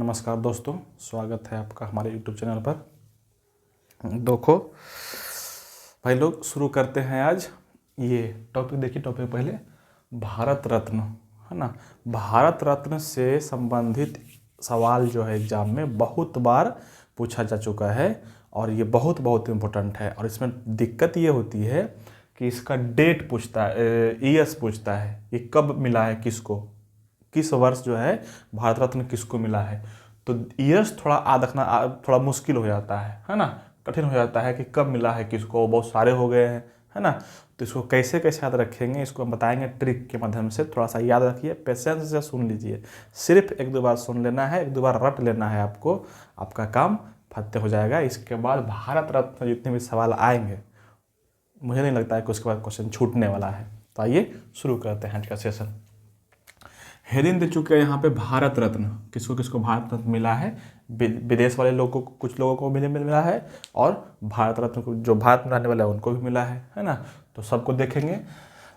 नमस्कार दोस्तों, स्वागत है आपका हमारे YouTube चैनल पर। देखो भाई लोग, शुरू करते हैं आज ये टॉपिक। देखिए टॉपिक पहले भारत रत्न है ना। भारत रत्न से संबंधित सवाल जो है एग्जाम में बहुत बार पूछा जा चुका है और ये बहुत इम्पोर्टेंट है। और इसमें दिक्कत ये होती है कि इसका डेट पूछता है, ईयर्स पूछता है, ये कब मिला है किसको, किस वर्ष जो है भारत रत्न किसको मिला है। तो ईयर्स थोड़ा याद रखना थोड़ा मुश्किल हो जाता है ना, कठिन हो जाता है कि कब मिला है किसको, बहुत सारे हो गए हैं है ना। तो इसको कैसे याद रखेंगे, इसको हम बताएंगे ट्रिक के माध्यम से। थोड़ा सा याद रखिए, पेशेंस से सुन लीजिए, सिर्फ एक दो बार सुन लेना है, एक दो बार रट लेना है आपको, आपका काम फतेह हो जाएगा। इसके बाद भारत रत्न जितने भी सवाल आएंगे, मुझे नहीं लगता है कि उसके बाद क्वेश्चन छूटने वाला है। तो आइए शुरू करते हैं आज का सेशन। हेडिंग दे चुके हैं यहाँ पे भारत रत्न, किसको किसको भारत रत्न मिला है। विदेश वाले लोगों को, कुछ लोगों को मिला है, और भारत रत्न को जो भारत में रहने वाले हैं उनको भी मिला है ना। तो सबको देखेंगे।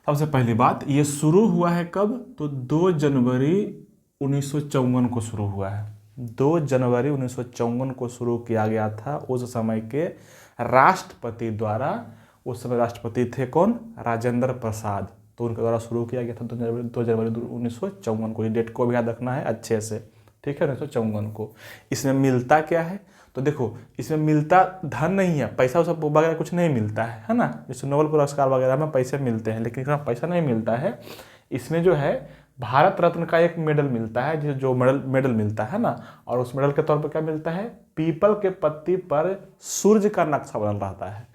सबसे पहली बात, ये शुरू हुआ है कब, तो 2 जनवरी 1954 को शुरू हुआ है। 2 जनवरी 1954 को शुरू किया गया था उस समय के राष्ट्रपति द्वारा। उस समय राष्ट्रपति थे कौन, राजेंद्र प्रसाद। तो उनके द्वारा शुरू किया गया था 2 जनवरी 1954 को। ये डेट को भी याद रखना है अच्छे से, ठीक है। 1954 को। इसमें मिलता क्या है, तो देखो इसमें मिलता धन नहीं है, पैसा सब वगैरह कुछ नहीं मिलता है ना। जैसे नोबेल पुरस्कार वगैरह में पैसे मिलते हैं, लेकिन इसमें पैसा नहीं मिलता है। इसमें जो है भारत रत्न का एक मेडल मिलता है, जो मेडल मिलता है ना। और उस मेडल के तौर पर क्या मिलता है, पीपल के पत्ती पर सूर्य का नक्शा बनल रहता है,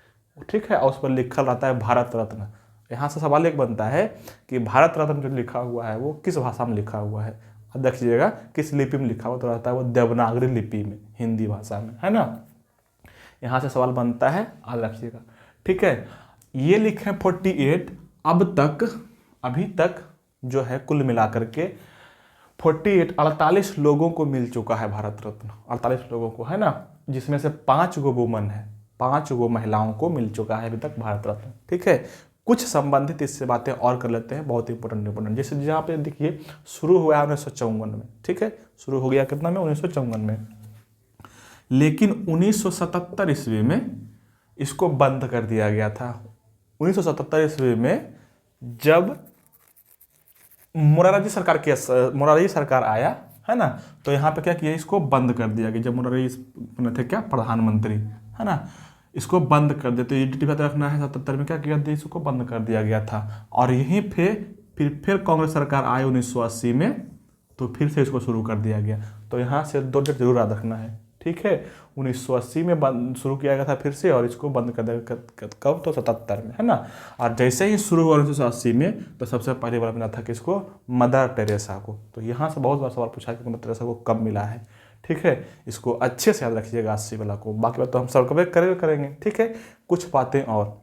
ठीक है। और उस पर लिखल रहता है भारत रत्न। यहाँ से सवाल एक बनता है कि भारत रत्न जो लिखा हुआ है वो किस भाषा में लिखा हुआ है। अब देखिएगा किस लिपि में लिखा हुआ, तो रहता है वो देवनागरी लिपि में, हिंदी भाषा में, है ना। यहाँ से सवाल बनता है, याद रखिएगा, ठीक है। ये लिखे 48। अभी तक जो है कुल मिलाकर के 48 लोगों को मिल चुका है भारत रत्न, 48 लोगों को, है ना। जिसमें से 5 गो वुमन है, 5 गो महिलाओं को मिल चुका है अभी तक भारत रत्न, ठीक है। कुछ संबंधित इससे बातें और कर लेते हैं, बहुत इंपॉर्टेंट। जैसे जहाँ पे देखिए शुरू हुआ है 1954 में, ठीक है। शुरू हो गया कितना में, 1954 में। लेकिन 1977 ईस्वी में इसको बंद कर दिया गया था। 1977 ईस्वी में जब मोरारजी सरकार आया, है ना, तो यहाँ पे क्या किया, इसको बंद कर दिया गया। जब मोरारजी थे क्या, प्रधानमंत्री, है ना, इसको बंद कर देते। ये डेट याद रखना है। 77 में क्या किया, इसको बंद कर दिया गया था। और यहीं फिर कांग्रेस सरकार आई 1980 में, तो फिर से इसको शुरू कर दिया गया। तो यहाँ से 2 डेट जरूर याद रखना है, ठीक है। 1980 में शुरू किया गया था फिर से, और इसको बंद कर दिया कब, तो 77 में, है ना। और जैसे ही शुरू हुआ 1980 में, तो सबसे पहले बार मिला था किसको, मदर टेरेसा को। तो यहाँ से बहुत बार सवाल पूछा कि मदर टेरेसा को कब मिला है, ठीक है। इसको अच्छे से याद रखिएगा 80 वाला को। बाकी बात तो हम सब करेंगे, ठीक है। कुछ बातें और,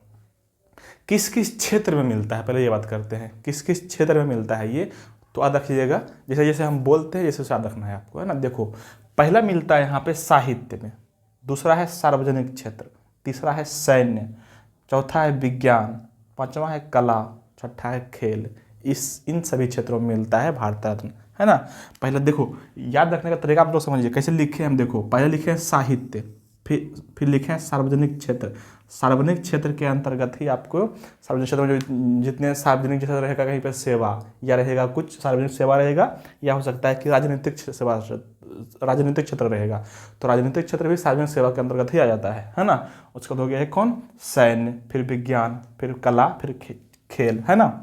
किस किस क्षेत्र में मिलता है, पहले ये बात करते हैं, किस किस क्षेत्र में मिलता है ये, तो याद रखिएगा। जैसे जैसे हम बोलते हैं, जैसे याद रखना है आपको, है ना। देखो पहला मिलता है यहाँ पे साहित्य में, दूसरा है सार्वजनिक क्षेत्र, तीसरा है सैन्य, चौथा है विज्ञान, पांचवा है कला, छठा है खेल। इन सभी क्षेत्रों में मिलता है भारत रत्न, है ना। पहले देखो याद रखने का तरीका आप लोग समझिए, कैसे लिखे हम। देखो पहले लिखे हैं साहित्य, फिर लिखे हैं सार्वजनिक क्षेत्र। सार्वजनिक क्षेत्र के अंतर्गत ही आपको, सार्वजनिक क्षेत्र में जो जितने सार्वजनिक क्षेत्र रहेगा, कहीं पर सेवा या रहेगा, कुछ सार्वजनिक सेवा रहेगा, या हो सकता है कि राजनीतिक क्षेत्र रहेगा। तो राजनीतिक क्षेत्र भी सार्वजनिक सेवा के अंतर्गत ही आ जाता है ना। उसका हो गया है कौन, सैन्य, फिर विज्ञान, फिर कला, फिर खेल, है ना।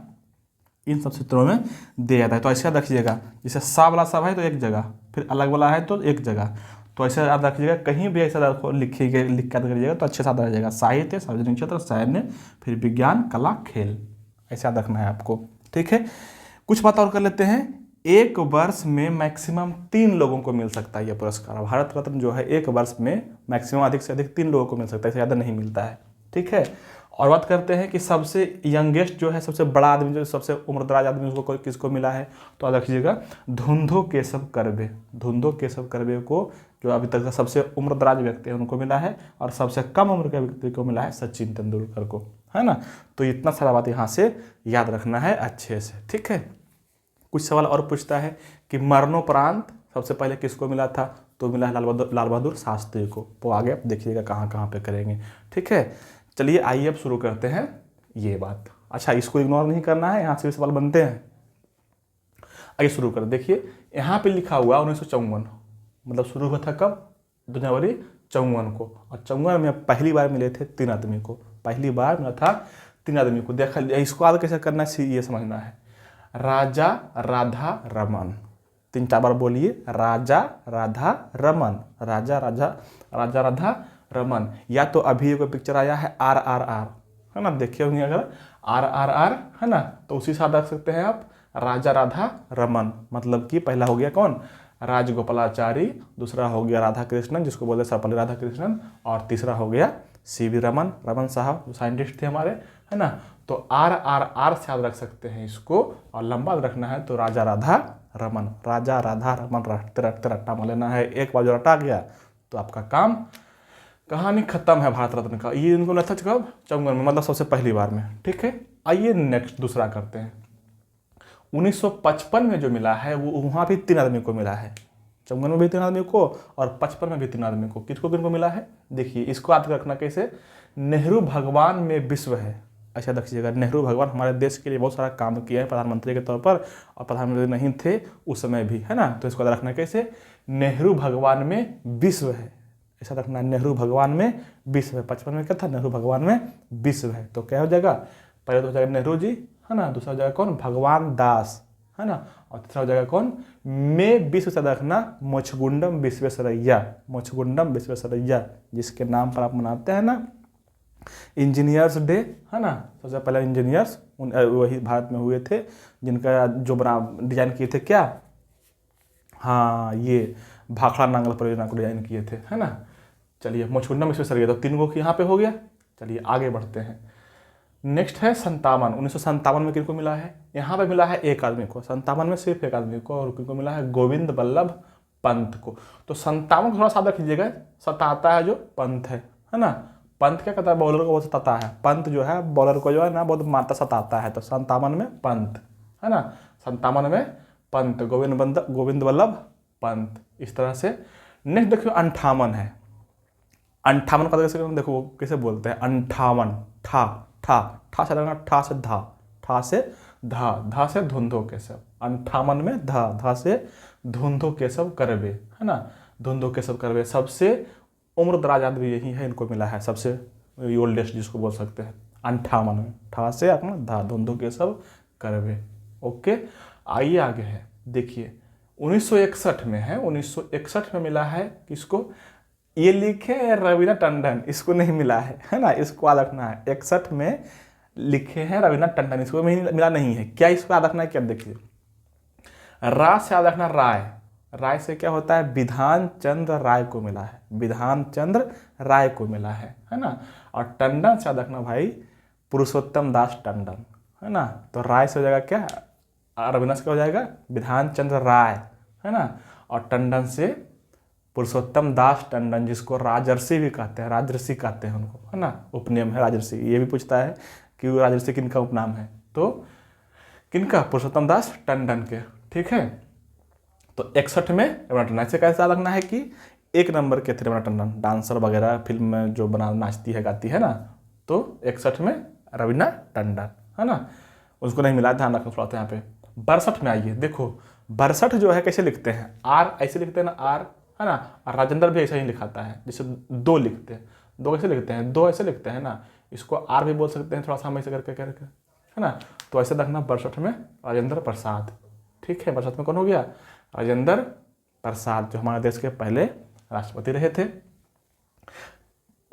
इन सब क्षेत्रों में दिया जाता है। तो ऐसे याद रखिएगा, जैसे सा वाला सब है तो एक जगह, फिर अलग वाला है तो एक जगह। तो ऐसे याद रखिएगा, कहीं भी ऐसा लिख के याद करिएगा तो अच्छे से याद रह जाएगा। साहित्य, सार्वजनिक क्षेत्र, सैन्य, फिर विज्ञान, कला, खेल, ऐसे याद रखना है आपको, ठीक है। कुछ बात और कर लेते हैं। एक वर्ष में मैक्सिमम 3 लोगों को मिल सकता है यह पुरस्कार। भारत रत्न जो है एक वर्ष में मैक्सिमम अधिक से अधिक 3 लोगों को मिल सकता है, इससे ज़्यादा नहीं मिलता है, ठीक है। और बात करते हैं कि सबसे यंगेस्ट जो है, सबसे बड़ा आदमी, जो सबसे उम्रदराज आदमी, उसको किसको मिला है, तो याद रखिएगा धुंधो केशव कर्वे। धुंधो केशव कर्वे को, जो अभी तक का सबसे उम्रदराज व्यक्ति है, उनको मिला है। और सबसे कम उम्र के व्यक्ति को मिला है सचिन तेंदुलकर को, है ना। तो इतना सारा बात यहाँ से याद रखना है अच्छे से, ठीक है। कुछ सवाल और पूछता है कि मरणोपरांत सबसे पहले किसको मिला था? तो मिला है लाल बहादुर शास्त्री को। तो आगे आप देखिएगा कहाँ कहाँ पे करेंगे। ठीक है, चलिए आइए अब शुरू करते हैं ये बात। अच्छा, इसको इग्नोर नहीं करना है, यहाँ से भी सवाल बनते हैं। आइए शुरू कर। देखिए यहाँ पे लिखा हुआ 1954, मतलब शुरू हुआ था कब? 2 जनवरी 54 को। और 54 में पहली बार मिले थे 3 आदमी को, पहली बार मिला था 3 आदमी को। देखा, इसको आगे कैसे करना है ये समझना है। राजा राधा रमन, 3-4 बार बोलिए, राजा राधा रमन, राजा राधा रमन। या तो अभी एक पिक्चर आया है RRR, है ना, देखिए होंगे अगर RRR, है ना, तो उसी साथ रख सकते हैं आप राजा राधा रमन। मतलब कि पहला हो गया कौन? राजगोपालाचारी, दूसरा हो गया राधा कृष्णन जिसको बोलते सर्वपल्ली राधा कृष्णन, और तीसरा हो गया CV रमन साहब जो साइंटिस्ट थे हमारे, है ना। तो RRR से याद रख सकते हैं इसको, और लंबा रखना है तो राजा राधा रमन, राजा राधा रमन रटते रटते रट्टा मार लेना है। एक बार जो रटा गया तो आपका काम, कहानी खत्म है भारत रत्न का। ये इनको मिला था कब? 54 में, मतलब सबसे पहली बार में। ठीक है, आइए नेक्स्ट दूसरा करते हैं। 1955 में जो मिला है वो वहाँ भी 3 आदमी को मिला है। 54 में भी 3 आदमी को और 55 में भी 3 आदमी को। किनको मिला है? देखिए इसको याद रखना कैसे। नेहरू भगवान में विश्व है। अच्छा देखिएगा, नेहरू भगवान हमारे देश के लिए बहुत सारा काम किया है प्रधानमंत्री के तौर पर, और प्रधानमंत्री नहीं थे उस समय भी, है ना। तो इसको याद रखना कैसे, नेहरू भगवान में विश्व है, ऐसा रखना। नेहरू भगवान में विश्व है। 55 में क्या था? नेहरू भगवान में विश्व है। तो क्या हो जाएगा? पहले तो हो जाएगा नेहरू जी, है ना, दूसरा हो जाएगा कौन? भगवान दास, है ना, और तीसरा हो जाएगा कौन? में विश्व से रखना मोक्षगुंडम विश्वेश्वरैया, मोक्षगुंडम विश्वेश्वरैया, जिसके नाम पर आप मनाते हैं ना इंजीनियर्स डे, है ना। सबसे पहले इंजीनियर्स वही भारत में हुए थे, जिनका जो बना डिजाइन किए थे क्या? हाँ, ये भाखड़ा नांगल परियोजना को डिजाइन किए थे, है ना। चलिए मोक्षगुंडम विश्वेश्वरैया, तो 3 को यहाँ पे हो गया। चलिए आगे बढ़ते हैं। नेक्स्ट है 57। 1957 में किनको मिला है? यहाँ पे मिला है एक आदमी को, 57 में सिर्फ एक आदमी को, और किनको मिला है? गोविंद बल्लभ पंत को। तो 57 को थोड़ा सादा कीजिएगा, सताता है जो पंत है ना। पंत क्या कहता है? बॉलर को बहुत सताता है। पंत जो है बॉलर को जो है ना बहुत मारता सताता है। तो 57 में पंत, है ना, 57 में पंत, गोविंद बल्लभ पंत, इस तरह से। नेक्स्ट देखियो 58 है। 58 का देखो कैसे बोलते हैं, 58, ठा से लगना, ठा से धा, ठा से धा से धुंधो केशव। 58 में धा से धुंधो केशव करबे, है ना, धुंधो केशव करबे। सबसे उम्र दराज आदमी यही है, इनको मिला है सबसे ओल्डेस्ट जिसको बोल सकते हैं। 58 में ठा से अपना धा, धुंधो केशव करबे। ओके, आइए आगे है। देखिए 1961 में है, 1961 में मिला है किसको? ये लिखे हैं रवीना टंडन, इसको नहीं मिला है ना, इसको याद रखना है। 61 में लिखे हैं रवीना टंडन, इसको मिला नहीं है। क्या इसको याद रखना है? क्या देखिए, रा से याद रखना राय, राय से क्या होता है? विधान चंद्र राय को मिला है, विधान चंद्र राय को मिला है ना। और टंडन से याद रखना भाई पुरुषोत्तम दास टंडन, है ना। तो राय से हो जाएगा क्या? रवीना से क्या हो जाएगा? विधान चंद्र राय, है ना। और टंडन से पुरुषोत्तम दास टंडन, जिसको राजर्षि भी कहते हैं, राजर्षि कहते हैं उनको, है ना, उपनाम है राजर्षि। ये भी पूछता है कि वो राजर्षि किनका उपनाम है, तो किनका? पुरुषोत्तम दास टंडन के। ठीक है, तो 61 में रवीना टंडन। ऐसे कैसे लगना है कि 1 नंबर के थे रवीना टंडन, डांसर वगैरह फिल्म में जो बना नाचती है गाती है ना। तो 61 में रवीना टंडन, है ना, उसको नहीं मिला, ध्यान रखना थोड़ा सा यहाँ पे। 62 में आइए, देखो 62 जो है कैसे लिखते हैं? आर ऐसे लिखते हैं ना, आर, है ना। और राजेंद्र भी ऐसा ही लिखाता है, जैसे 2 लिखते हैं, 2 कैसे लिखते हैं? 2 ऐसे लिखते हैं ना, इसको आर भी बोल सकते हैं, थोड़ा सा हम ऐसे करके, है ना। तो ऐसे रखना 62 में राजेंद्र प्रसाद। ठीक है, 62 में कौन हो गया? राजेंद्र प्रसाद, जो हमारे देश के पहले राष्ट्रपति रहे थे।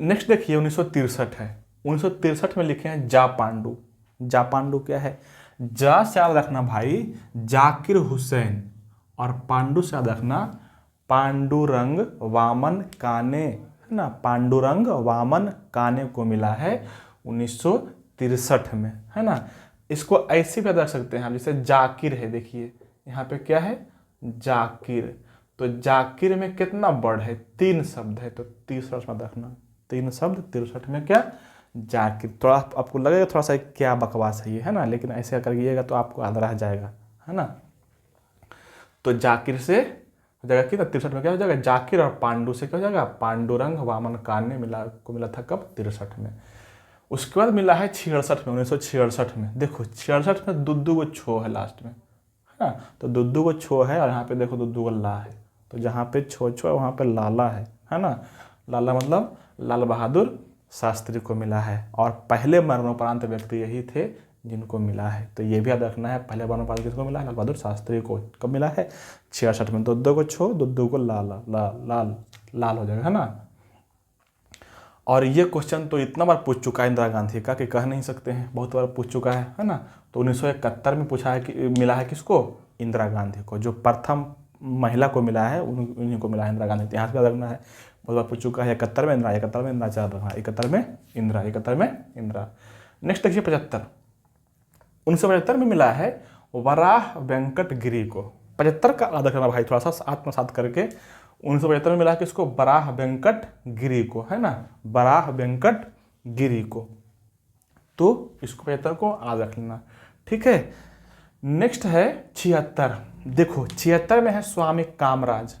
नेक्स्ट देखिए 1963 है। 1963 में लिखे हैं जा पांडु। जा पांडु क्या है? जा से याद रखना भाई जाकिर हुसैन, और पांडु से याद रखना पांडुरंग वामन काने, है ना। पांडुरंग वामन काने को मिला है 1963 में, है ना। इसको ऐसे भी याद रख सकते हैं हम, जैसे जाकिर है, देखिए यहाँ पे क्या है? जाकिर। तो जाकिर में कितना वर्ड है? 3 शब्द है, तो 63 में रखना 3 शब्द। 63 में क्या? जाकिर। थोड़ा आपको लगेगा थोड़ा सा क्या बकवास है ये, है ना, लेकिन ऐसे करिएगा तो आपको याद रह जाएगा, है ना। तो जाकिर से हो जाएगा कितना 63 में क्या हो जाएगा, जाकिर और पांडु से क्या हो जाएगा, पांडुरंग वामन कान्य मिला था कब, 63 में। उसके बाद मिला है 66 में, 1966 में। देखो 66 में दुद्दू को छो है लास्ट में, है ना, तो दुद्दू को छो है और यहाँ पे देखो दुद्दू को ला है, तो जहाँ पे छो छो है वहाँ पे लाला है ना। लाला मतलब लाल बहादुर शास्त्री को मिला है, और पहले मरणोपरांत व्यक्ति यही थे जिनको मिला है। तो ये भी याद रखना है, पहले मरणोपरांत किसको मिला है, लाल बहादुर शास्त्री को। कब मिला है, 66 में। दुद्दू को छो, दुद्दू को लाला, लाल लाल हो जाएगा, है ना। और ये क्वेश्चन तो इतना बार पूछ चुका है इंदिरा गांधी का कि कह नहीं सकते हैं, बहुत बार पूछ चुका है ना। तो 1971 में पूछा है कि मिला है किसको, इंदिरा गांधी को। जो प्रथम महिला को मिला है उन्हीं को मिला है, इंदिरा गांधी। इतिहास में रखना है, बहुत बार पूछ चुका है। 71 में इंदिरा, 71 में इंदिरा, चार रखना, 71 में इंदिरा, 71 में इंदिरा। नेक्स्ट देखिए 75, 1975 में मिला है वराह वेंकट गिरी को। 75 का याद रखना भाई, थोड़ा सा आत्मसात करके। 1975 में मिला किसको, वराह वेंकट गिरी को, है ना, वराह वेंकट गिरी को। तो इसको 75 को याद रख लेना, ठीक है। नेक्स्ट है 76। देखो 76 में है स्वामी कामराज।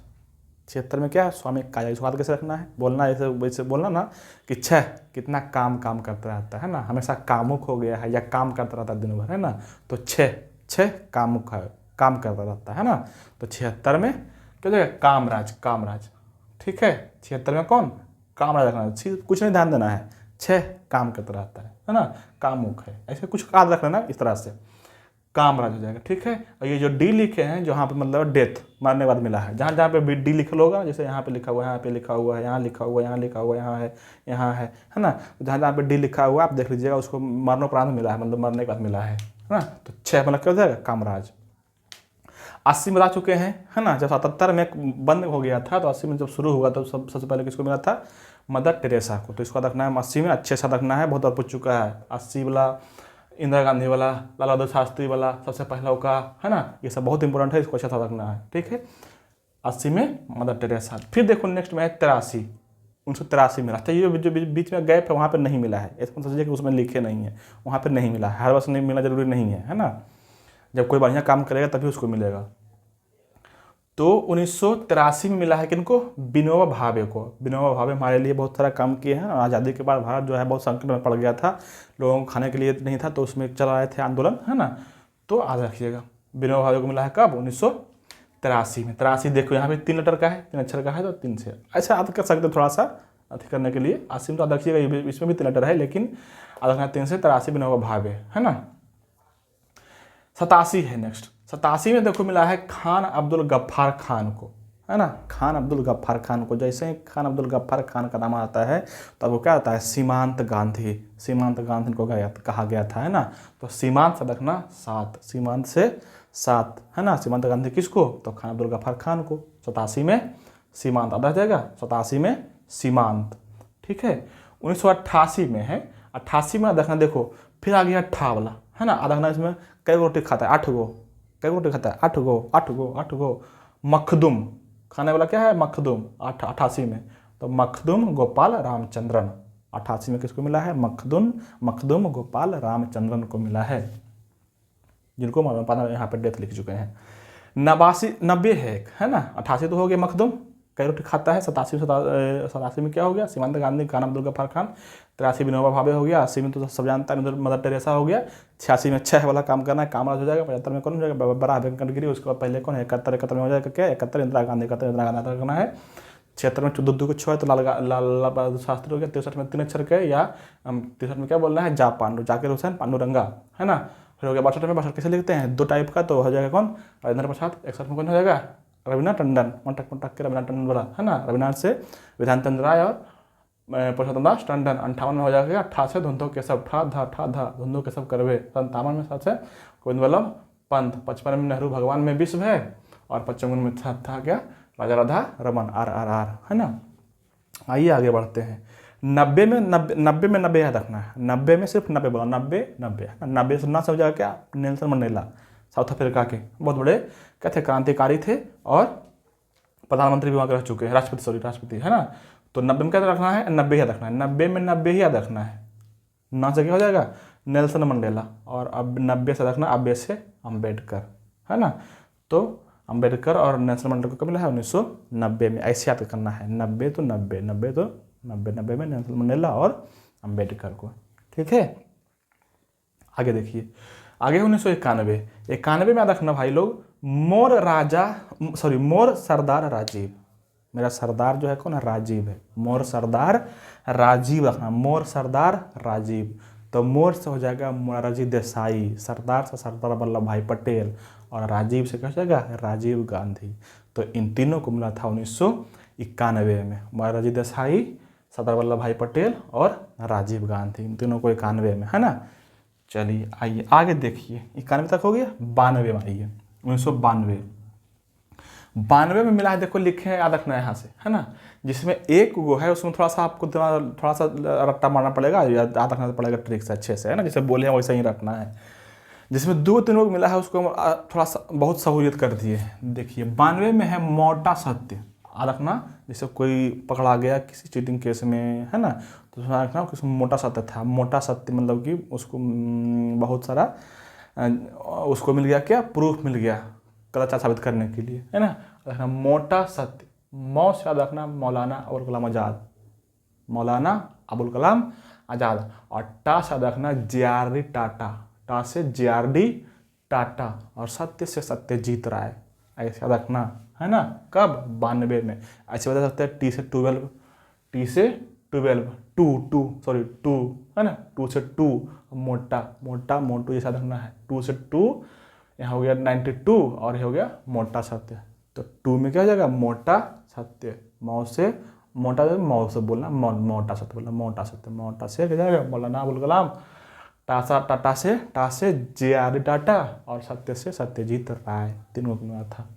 76 में क्या है, स्वामी कामराज। इसको याद कैसे रखना है, बोलना ऐसे वैसे बोलना ना कि छह कितना काम करता रहता है ना, हमेशा कामुक हो गया है या काम करता रहता है दिन भर, है ना। तो छह कामुक है, काम करता रहता है ना। तो 76 में क्या जाएगा, कामराज, ठीक है। 76 में कौन, कामराज रखना, कुछ नहीं ध्यान देना है, छह काम करता रहता है ना, कामुक है, ऐसे कुछ याद रख लेना इस तरह से, कामराज हो जाएगा, ठीक है। और ये जो डी लिखे हैं, जहाँ पे मतलब डेथ, मरने के बाद मिला है, जहाँ पे डी लिखल होगा, जैसे यहाँ पे लिखा हुआ है, यहाँ पे लिखा हुआ है, यहाँ लिखा हुआ है, यहाँ लिखा हुआ है, यहाँ है ना। तो जहाँ पे डी लिखा हुआ आप देख लीजिएगा, उसको मरणोपरांत मिला है, मतलब मरने के बाद मिला है ना। तो 6 मतलब क्या हो जाएगा, कामराज। 80 में बता चुके हैं, है ना। जब 77 में बंद हो गया था, तो 80 में जब शुरू हुआ तो सबसे पहले किसको मिला था, मदर टेरेसा को। तो इसको रखना है 80 में, अच्छे से रखना है, बहुत बार पूछ चुका है। 80 वाला इंदिरा गांधी वाला, लाल बहादुर शास्त्री वाला, सबसे पहला का, है ना, ये सब बहुत इंपॉर्टेंट है, इसको अच्छा सा रखना है, ठीक है। 80 में मदर टेरेसा। फिर देखो नेक्स्ट में है 83, 1983 में। अच्छा ये जो बीच में गैप है वहाँ पर नहीं मिला है, ऐसा समझिए कि उसमें लिखे नहीं है, वहाँ पर नहीं मिला है। हर वर्ष नहीं मिलना जरूरी नहीं है ना। जब कोई बढ़िया काम करेगा तभी उसको मिलेगा। तो 1983 में मिला है किनको, विनोबा भावे को। विनोबा भावे हमारे लिए बहुत सारा काम किए हैं। आज़ादी के बाद भारत जो है बहुत संकट में पड़ गया था, लोगों को खाने के लिए नहीं था, तो उसमें चला रहे थे आंदोलन, है ना। तो याद रखिएगा, विनोबा भावे को मिला है कब, 1983 में। 83 देखो यहाँ पे 3 लेटर का है, 3 अक्षर का है, तो 3 से ऐसा याद कर सकते थोड़ा सा अति करने के लिए। 80 में तो याद रखिएगा, इसमें भी 3 लेटर है, लेकिन याद रखना 3 से। 83 विनोबा भावे, है ना। 87 है नेक्स्ट। 87 में देखो मिला है खान अब्दुल गफ्फार खान को, है ना, खान अब्दुल गफ्फार खान को। जैसे ही खान अब्दुल गफ्फार खान का नाम आता है तो वो क्या आता है, सीमांत गांधी। सीमांत गांधी को कहा गया था, है ना। तो सीमांत से रखना 7, सीमांत से 7, है ना। सीमांत गांधी किसको, तो खान अब्दुल गफ्फार खान को। 87 में सीमांत आ जाएगा, 87 में सीमांत, ठीक है। 1988 में है। 88 में देखना, देखो फिर आ गया ठा वाला, है ना। आधा इसमें कई रोटी खाता है, 8 गो। कई रोटी खाता है, 8 गो। मखदूम खाने वाला क्या है, मखदूम। 88 में तो मखदूम गोपाल रामचंद्रन। 88 में किसको मिला है, मखदूम गोपाल रामचंद्रन को मिला है, जिनको यहाँ पे डेथ लिख चुके हैं। 90 है ना। 88 तो हो गया मखदूम, कई रोटी खाता है। 87 में क्या हो गया, सीमांत गांधी, खान अब्दुल गफ्फार खान। 83 विनोबा भावे हो गया। 80 में तो सब जानता है मदर टेरेसा हो गया। 86 में 6 वाला काम करना है, कामराज हो जाएगा। 75 में कौन हो जाएगा, बड़ा वेंकट गिरी। उसके बाद पहले कौन है, 71 में हो जाएगा क्या, 71 इंदिरा गांधी, 71 इंदिरा गांधी करना है। 76 में दुद्दू को 6 है, तो लाल बहादुर शास्त्री हो गया। 63 में 3 अक्षर के, या 63 में क्या बोलना है, जाकिर हुसैन पांडुरंगा, है ना। फिर हो गया 62 में। 62 कैसे लिखते हैं, 2 टाइप का, तो हो जाएगा कौन, राजेंद्र प्रसाद। 61 में कौन हो जाएगा, रविनाथ टंडन, मटक के रविनाथ टंडन वाला, है ना। रविनाथ से विधान चंद्र राय और पुरुषोत्तम दास टंडन। 58 में हो जाएगा 88 धुंधो केशव, ठा धा धुंधो केशव करवे। 57 में 7 से गोविंद वल्लभ पंत। 55 में नेहरू भगवान में विश्व है। और 55 में था क्या, राजा राधा रमन, RRR, है ना। आइए आगे बढ़ते हैं। 90 में 90 याद रखना है। 90 में सिर्फ 90 बोला, 90 से ना से हो जाएगा क्या, नेल्सन मंडेला, साउथ अफ्रीका के बहुत बड़े क्या थे, क्रांतिकारी थे, और प्रधानमंत्री भी वहाँ के रह चुके हैं, राष्ट्रपति, है ना। तो 90 में क्या रखना है, 90 याद रखना है। 90 में 90 ही याद रखना है। ना से क्या हो जाएगा, नेल्सन मंडेला। और अब 90 से रखना, 90 से अम्बेडकर, है ना। तो अम्बेडकर और नेल्सन मंडेला को कब मिला है? 1990 में। ऐसे याद करना है, 90 तो 90, 90 तो 90, 90 में नेल्सन मंडेला और अम्बेडकर को। ठीक है, आगे देखिए, आगे 1991, 91 में याद रखना भाई लोग, मोर सरदार राजीव। मेरा सरदार जो है कौन है? राजीव है। मोर सरदार राजीव रखना, मोर सरदार राजीव। तो मोर से हो जाएगा मोरारजी देसाई, सरदार से सरदार वल्लभ भाई पटेल, और राजीव से क्या हो जाएगा? राजीव गांधी। तो इन तीनों को मिला था 1991 में, मोरारजी देसाई, सरदार वल्लभ भाई पटेल और राजीव गांधी, इन तीनों को 91 में, है ना। चलिए आइए आगे देखिए, 91 तक हो गया। 92 में आइए, 1992, 92 में मिला है, देखो लिखे हैं, याद रखना है यहाँ से, है ना। जिसमें एक गो है उसमें थोड़ा सा आपको थोड़ा सा रट्टा मारना पड़ेगा, याद रखना पड़ेगा ट्रिक से अच्छे से, है ना, जैसे बोले हैं वैसे ही रखना है। जिसमें 2-3 को मिला है उसको थोड़ा सा बहुत सहूलियत कर दिए। देखिए 92 में है मोटा सत्य, याद रखना। जैसे कोई पकड़ा गया किसी चीटिंग केस में, है ना, तो उसमें रखना उसमें मोटा सत्य था। मोटा सत्य मतलब कि उसको बहुत सारा उसको मिल गया, क्या प्रूफ मिल गया गलत साबित करने के लिए, है ना। रखना मोटा सत्य, मौ से याद रखना मौलाना अबुल कलाम आज़ाद, मौलाना अबुल कलाम आज़ाद। और टा से याद रखना JRD टाटा, टा से JRD टाटा, और सत्य से सत्यजीत राय, ऐसे याद रखना, है ना। कब? 92 में। ऐसे बता सकते हैं टी से 12, टी से 12, टू, है ना, 2 से 2, मोटा मोटू जैसा रखना है, 2 से 2, यहाँ हो गया 92, और ये हो गया मोटा सत्य। तो 2 में क्या हो जाएगा? मोटा सत्य, मौ से मोटा, मौ से बोलना, मोटा सत्य बोलना, मोटा सत्य। मोटा से क्या जाएगा? मौलाना अबुल कलाम, टा से JRD टाटा, और सत्य से सत्यजीत राय, तीनों को मिला था।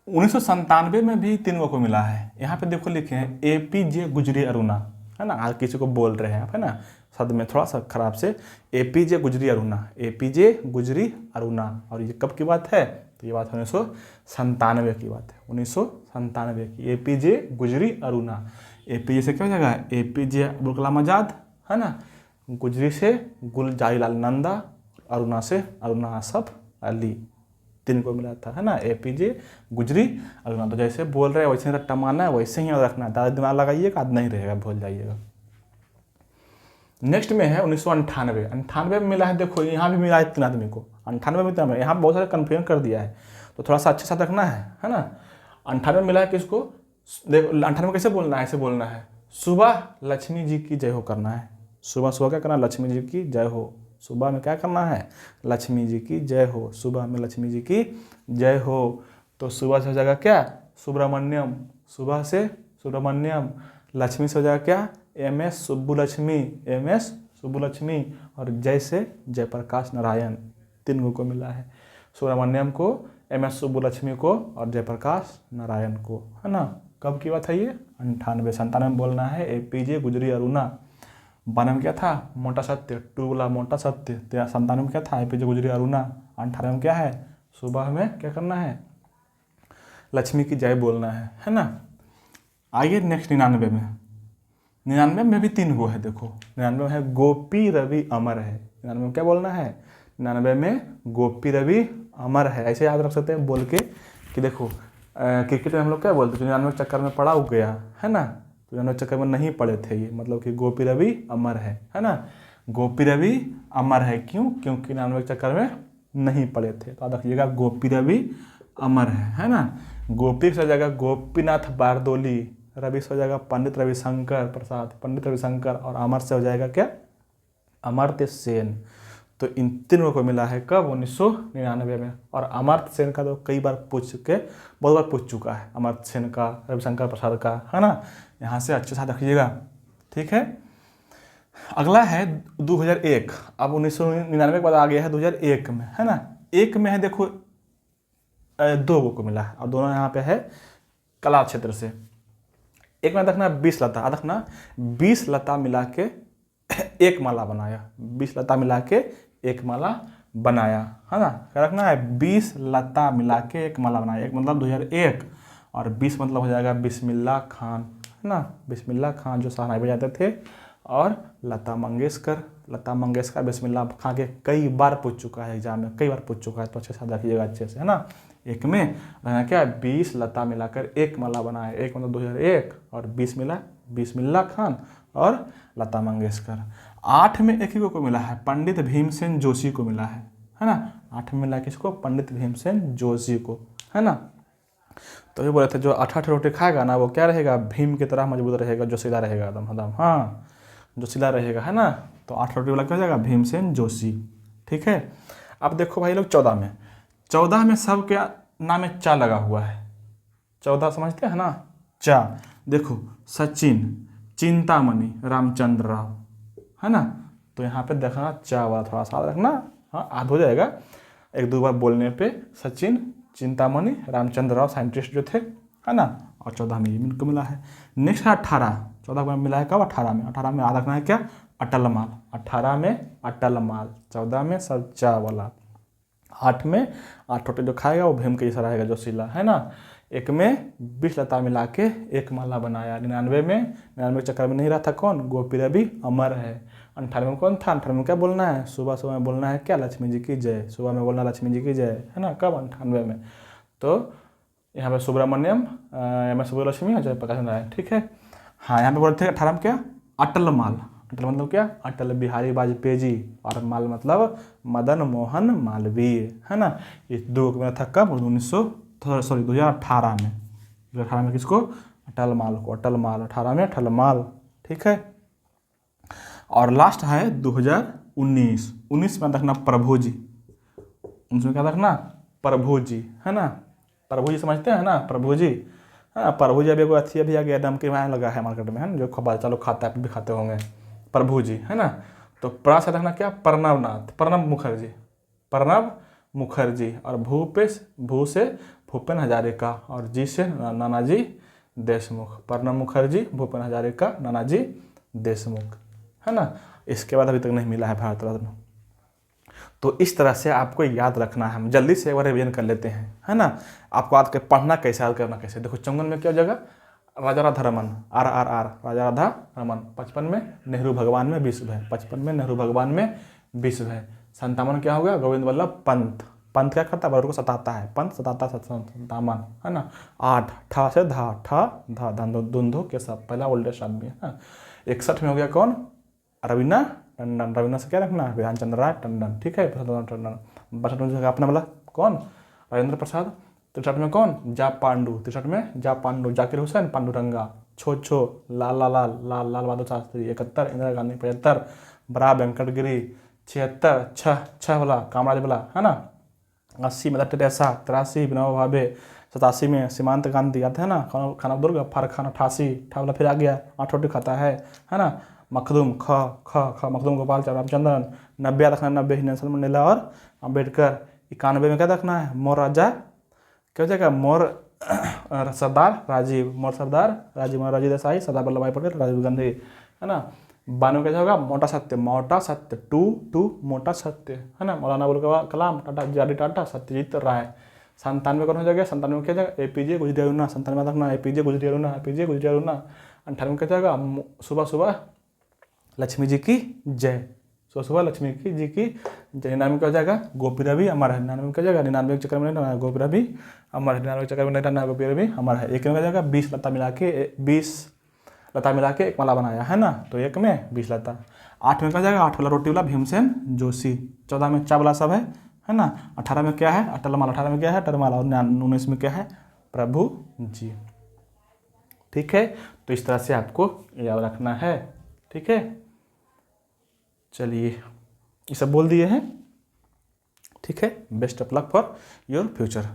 1997 में भी 3 को मिला है। यहाँ पे देखो लिखे हैं APJ गुजरी अरुणा, है ना। आज किसी को बोल रहे हैं आप, है ना, शब्द में थोड़ा सा खराब से, APJ गुजरी अरुणा, APJ गुजरी अरुणा। और ये कब की बात है? तो ये बात 1997 की बात है, 1997 की, APJ गुजरी अरुणा। APJ से क्या हो जाएगा? APJ अबुल कलाम आज़ाद, है ना, गुजरी से गुलजारीलाल नंदा, अरुणा से अरुणा असफ अली, 3 को मिला था, है ना, APJ गुजरी अरुणा। तो जैसे बोल रहे हैं वैसे रट्टा मारना है, वैसे ही रखना है, ज़्यादा दिमाग लगाइएगा, आज नहीं रहेगा, भूल जाइएगा। नेक्स्ट में है 1998, 98 में मिला है, देखो यहाँ भी मिला है 3 आदमी को, 98 में 3 आदमी, यहाँ बहुत सारे कन्फ्यूजन कर दिया है, तो थोड़ा सा अच्छे साथ रखना है ना। 98 में मिला है किसको? देखो 98 कैसे बोलना है? ऐसे बोलना है, सुबह लक्ष्मी जी की जय हो करना है। सुबह क्या करना है? लक्ष्मी जी की जय हो। सुबह में क्या करना है? लक्ष्मी जी की जय हो। सुबह में लक्ष्मी जी की जय हो। तो सुबह से हो जाएगा क्या? सुब्रमण्यम, सुबह से सुब्रमण्यम। लक्ष्मी से हो जाएगा क्या? MS Subbulakshmi, MS Subbulakshmi. और जय से जयप्रकाश नारायण, 3 को मिला है, सुब्रमण्यम को, MS सुब्बुलक्ष्मी को, और जयप्रकाश नारायण को, है ना। कब की बात है ये? 98। 97 में बोलना है APJ गुजरी अरुणा। 92 में क्या था? मोटा सत्य, 2 वाला मोटा सत्य। 97 में क्या था? APJ गुजरी अरुणा। 98 में क्या है? सुबह में क्या करना है? लक्ष्मी की जय बोलना है ना। आइए नेक्स्ट 99 में। 99 में भी 3 है, देखो 99 में है गोपी रवि अमर है। 99 में क्या बोलना है? 99 में गोपी रवि अमर है, ऐसे याद रख सकते हैं बोल के कि देखो क्रिकेट में हम लोग क्या बोलते हैं, 99 चक्कर में पड़ा गया, है ना। 99 चक्कर में नहीं पड़े थे ये, मतलब कि गोपी रवि अमर है ना। गोपी रवि अमर है, क्यों? क्योंकि 99 चक्कर में नहीं पड़े थे। तो याद रखिएगा गोपी रवि अमर है ना। गोपी से हो जाएगा गोपीनाथ बारदोली, रवि से हो जाएगा पंडित रविशंकर प्रसाद, पंडित रविशंकर, और अमर से हो जाएगा क्या? अमर्त्य सेन। तो इन 3 को मिला है कब? 1999 में। और अमर्त्य सेन का तो कई बार बहुत बार पूछ चुका है, अमर्त्य सेन का, रविशंकर प्रसाद का, है ना। यहाँ से अच्छे साथ रखिएगा, ठीक है। अगला है 2001। अब 1999 के बाद आ गया है 2001 में, है ना। 1 में है देखो 2 को मिला है, और दोनों यहाँ पे है कला क्षेत्र से। 1 में रखना 20 लता, रखना 20 लता मिला के एक माला बनाया, 20 लता मिला के एक माला बनाया, है ना। क्या रखना है? 20 लता मिला के एक माला बनाया। 1 मतलब 2001, और 20 मतलब हो जाएगा बिस्मिल्लाह खान, है ना। बिस्मिल्लाह खान जो शहनाई बजाते थे, और लता मंगेशकर बिस्मिल्लाह खान के कई बार पूछ चुका है एग्जाम में, कई बार पूछ चुका है, तो अच्छे से रखिएगा अच्छे से, है ना। एक में रहना क्या है 20 लता मिलाकर एक माला बनाया, एक मतलब 2001 और 20 मिला बिस्मिल्लाह खान और लता मंगेशकर। 8 में एक ही को मिला है, पंडित भीमसेन जोशी को मिला है ना। 8 में मिला किसको, पंडित भीमसेन जोशी को, है ना। तो ये बोले थे जो 8 रोटी खाएगा ना वो क्या रहेगा, भीम की तरह मजबूत रहेगा, जोशीला रहेगा एकदम एकदम, हाँ जोशीला रहेगा, है ना। तो 8 रोटी वाला क्या हो जाएगा, भीमसेन जोशी। ठीक है, अब देखो भाई लोग 14 में सब क्या नाम में चा लगा हुआ है, 14 समझते हैं ना, चा। देखो सचिन, चिंतामणि, रामचंद्र राव, है ना। तो यहाँ पे देखना चा वाला थोड़ा सा रखना, हाँ आध हो जाएगा एक दो बार बोलने पे। सचिन, चिंतामणि, रामचंद्र राव साइंटिस्ट जो थे, है ना। और 14 में ये इनको मिला है। नेक्स्ट है 18, 14 में मिला है कब, 18 में। 18 में याद रखना है क्या, अटल माल। 18 में अटल माल, 14 में सब चा वाला। 8 में 8 रोटी जो खाएगा वो भीम के जैसा रहेगा, जोशीला, है ना। एक में 20 लता मिला के एक माला बनाया। 99 के चक्कर में नहीं रहा था कौन, गोपी रवि अमर है। 98 में कौन था, 98 में क्या बोलना है, सुबह में बोलना है क्या, लक्ष्मी जी की जय। सुबह में बोलना लक्ष्मी जी की जय, है ना, कब 98 में। तो यहाँ पे सुब्रमण्यम, एम एस सुब्बलक्ष्मी और जयप्रकाश नारायण, ठीक है। हाँ यहाँ पे बोलते हैं 18 में क्या, अटल माल। अटल मतलब क्या, अटल बिहारी वाजपेयी जी, और माल मतलब मदन मोहन मालवीय, है ना। ये दो मेरा था कब, 2018 में। 2018 में किसको, अटल माल को, अटल माल। 18 में अटल माल, ठीक है। और लास्ट है 2019 में रखना प्रभु जी। उसमें क्या रखना, प्रभु जी, है ना। प्रभु जी समझते हैं ना, प्रभु जी, हाँ प्रभु जी। अभी एगो अथी अभी आ गया नमकीन वहाँ लगा है मार्केट में, है ना, जो बच्चा लोग खाता है, आप भी खाते होंगे, प्रभु जी, है ना। तो प्रा से रखना क्या, प्रणवनाथ, प्रणब मुखर्जी, प्रणब मुखर्जी। और भू से भूपेन हजारिका, और जी से नानाजी देशमुख। प्रणब मुखर्जी, भूपेन हजारिका, नानाजी देशमुख, है ना। इसके बाद अभी तक नहीं मिला है भारत रत्न। तो इस तरह से आपको याद रखना है। हम जल्दी से एक बार रिवीजन कर लेते हैं, है ना। आपको याद कर पढ़ना कैसे, याद करना कैसे। देखो 54 में क्या हो जाएगा, राजा राधा रमन, RRR, राजा राधा रमन। 55 में नेहरू भगवान में विश्व है, 55 में नेहरू भगवान में विश्व है। 57 क्या हो गया, गोविंद वल्लभ पंत। पंत क्या करता है, वर्ड को सताता है, पंत सताता, 57, है ना। 8 ठा से धा, ठा धा धुंधु के सब, पहला ओल्डेस्ट आदमी, है ना। 61 में हो गया कौन, रवीना टंडन। रवीना से क्या रखना है, बिधान चंद्र राय टंडन, ठीक है, टंडन। 62 में अपना वाला कौन, राजेंद्र प्रसाद। 63 में कौन, जा पांडु। 63 में जा पांडु, जाकिर हुसैन पांडुरंगा। छो लाल लाल लाल लाल लाल बहादुर शास्त्री। 71 इंदिरा गांधी। 75 बड़ा वेंकटगिरी। 76 छह वाला कामराज वाला, है ना। 80 में टेरेसा। 83 विनोबा भावे। 87 में सीमांत गांधी, आते हैं ना, खाना दुर्ग फार खान। 88 ठा वाला फिर आ गया, 8 रोटी खाता है ना। मखदूम ख मखदूम गोपाल रामचंद्रन। 90 रखना, 90 नेल्सन मंडेला और अम्बेडकर। 91 में क्या रखना है, मोर राजा, क्या हो जाएगा, मोर सरदार राजीव, मोर सरदार राजीव, मोरारजी देसाई, सरदार वल्लभ भाई पटेल, राजीव गांधी, है ना। 92 कैसा होगा, मोटा सत्य, टू मोटा सत्य, है ना। मौलाना अबुल कलाम, टाटा जी टाटा, सत्यजीत राय। 97 कौन हो जाएगा, 97 में क्या जाएगा, APJ गुजरियालुना। 97 में रखना APJ गुजरियालुना। 98 में क्या जाएगा, सुबह लक्ष्मी जी की जय, सुबह लक्ष्मी जी की जय। 99 क्या हो जाएगा, गोपी रवि अमर है। 99 में क्या जाएगा, 99 के चक्कर में नहीं रहना है, गोपी रवि अमर है। 99 के चक्कर में नहीं रहना है, गोपी रवि अमर है। एक में क्या जाएगा, 20 लता मिला के एक माला बनाया, है ना। तो एक में 20 लता। 8 में क्या जाएगा, 8 वाला रोटी वाला भीमसेन जोशी। 14 में चा वाला सब है ना। 18 में क्या है, अटल माल। 18 में क्या है, अटल माल। और 19 में क्या है, प्रभु जी, ठीक है। तो इस तरह से आपको याद रखना है, ठीक है। चलिए ये सब बोल दिए हैं, ठीक है। Best of luck for your future.